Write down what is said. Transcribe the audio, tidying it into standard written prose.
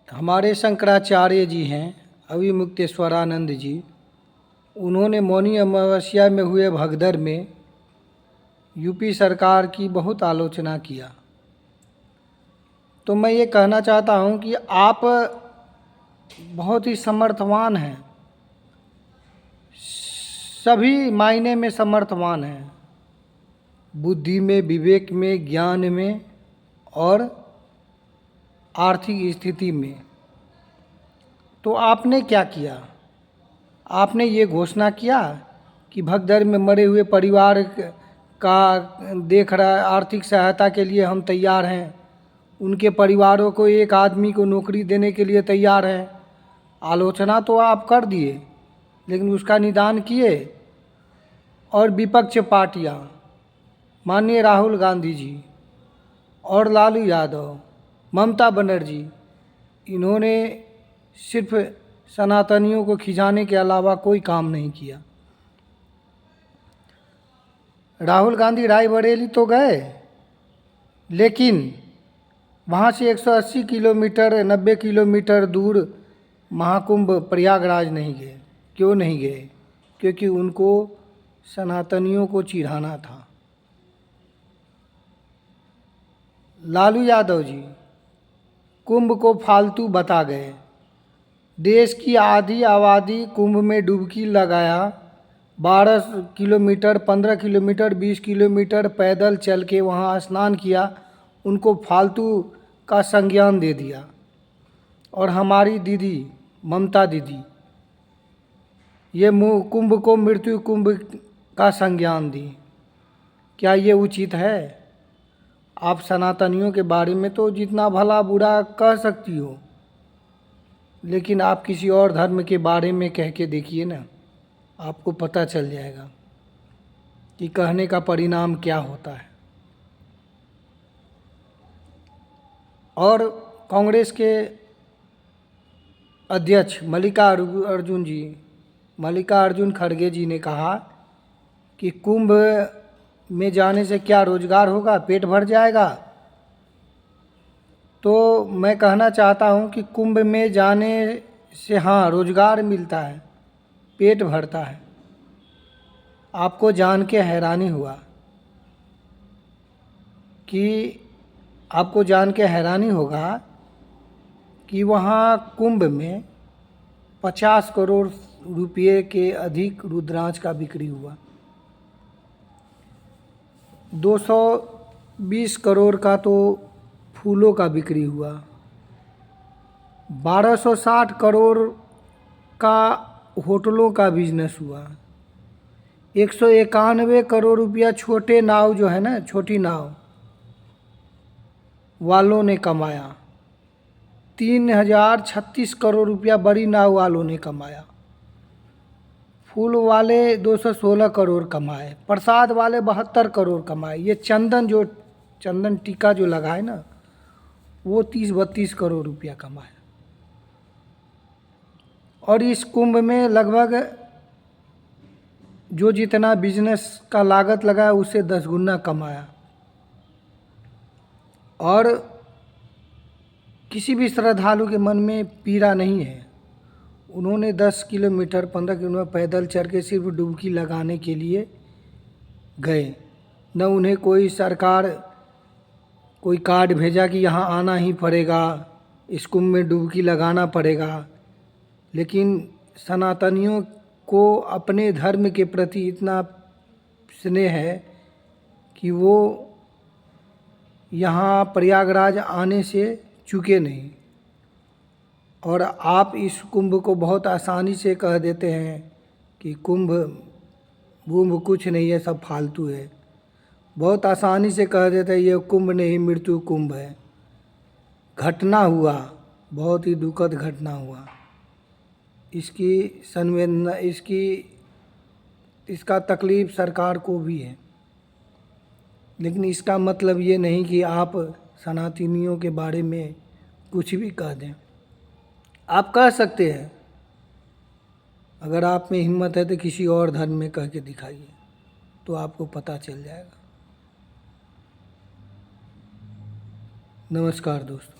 हमारे शंकराचार्य जी हैं अविमुक्तेश्वरानंद जी। उन्होंने मौनी अमावस्या में हुए भगदड़ में यूपी सरकार की बहुत आलोचना किया। तो मैं ये कहना चाहता हूँ कि आप बहुत ही समर्थवान हैं, सभी मायने में समर्थवान हैं, बुद्धि में, विवेक में, ज्ञान में और आर्थिक स्थिति में। तो आपने क्या किया? आपने ये घोषणा किया कि भगदड़ में मरे हुए परिवार का देख रहा आर्थिक सहायता के लिए हम तैयार हैं, उनके परिवारों को एक आदमी को नौकरी देने के लिए तैयार हैं। आलोचना तो आप कर दिए, लेकिन उसका निदान किए। और विपक्ष पार्टियां, माननीय राहुल गांधी जी और लालू यादव, ममता बनर्जी, इन्होंने सिर्फ सनातनियों को खिंचाने के अलावा कोई काम नहीं किया। राहुल गांधी रायबरेली तो गए, लेकिन वहाँ से 180 किलोमीटर 90 किलोमीटर दूर महाकुंभ प्रयागराज नहीं गए। क्यों नहीं गए? क्योंकि उनको सनातनियों को चिढ़ाना था। लालू यादव जी कुंभ को फालतू बता गए। देश की आधी आबादी कुंभ में डुबकी लगाया। 12 किलोमीटर, 15 किलोमीटर, 20 किलोमीटर पैदल चल के वहाँ स्नान किया। उनको फालतू का संज्ञान दे दिया। और हमारी दीदी ममता दीदी ये कुंभ को मृत्यु कुंभ का संज्ञान दी। क्या ये उचित है? आप सनातनियों के बारे में तो जितना भला बुरा कह सकती हो, लेकिन आप किसी और धर्म के बारे में कह के देखिए ना, आपको पता चल जाएगा कि कहने का परिणाम क्या होता है। और कांग्रेस के अध्यक्ष मल्लिकार्जुन खड़गे जी ने कहा कि कुंभ में जाने से क्या रोजगार होगा, पेट भर जाएगा। तो मैं कहना चाहता हूं कि कुंभ में जाने से हाँ रोजगार मिलता है, पेट भरता है। आपको जान के हैरानी होगा कि वहाँ कुंभ में 50 करोड़ रुपये के अधिक रुद्राक्ष का बिक्री हुआ। 220 करोड़ का तो फूलों का बिक्री हुआ। 1260 करोड़ का होटलों का बिजनेस हुआ। 191 करोड़ रुपया छोटे नाव जो है ना, छोटी नाव वालों ने कमाया। 3036 करोड़ रुपया बड़ी नाव वालों ने कमाया। फूल वाले 216 करोड़ कमाए। प्रसाद वाले 72 करोड़ कमाए। ये चंदन टीका जो लगा है ना, वो 30-32 करोड़ रुपया कमाया। और इस कुंभ में लगभग जो जितना बिजनेस का लागत लगा उससे 10 गुना कमाया। और किसी भी श्रद्धालु के मन में पीड़ा नहीं है। उन्होंने 10 किलोमीटर 15 किलोमीटर पैदल चल के सिर्फ डुबकी लगाने के लिए गए। न उन्हें कोई सरकार कोई कार्ड भेजा कि यहाँ आना ही पड़ेगा, इस कुंभ में डुबकी लगाना पड़ेगा। लेकिन सनातनियों को अपने धर्म के प्रति इतना स्नेह है कि वो यहाँ प्रयागराज आने से चूके नहीं। और आप इस कुंभ को बहुत आसानी से कह देते हैं कि कुंभ कुछ नहीं है, सब फालतू है। बहुत आसानी से कह देते हैं ये कुंभ नहीं, मृत्यु कुंभ है। घटना हुआ, बहुत ही दुखद घटना हुआ। इसकी संवेदना इसका तकलीफ सरकार को भी है। लेकिन इसका मतलब ये नहीं कि आप सनातनियों के बारे में कुछ भी कह दें। आप कह सकते हैं, अगर आप में हिम्मत है तो किसी और धर्म में कह के दिखाइए, तो आपको पता चल जाएगा। नमस्कार दोस्तों।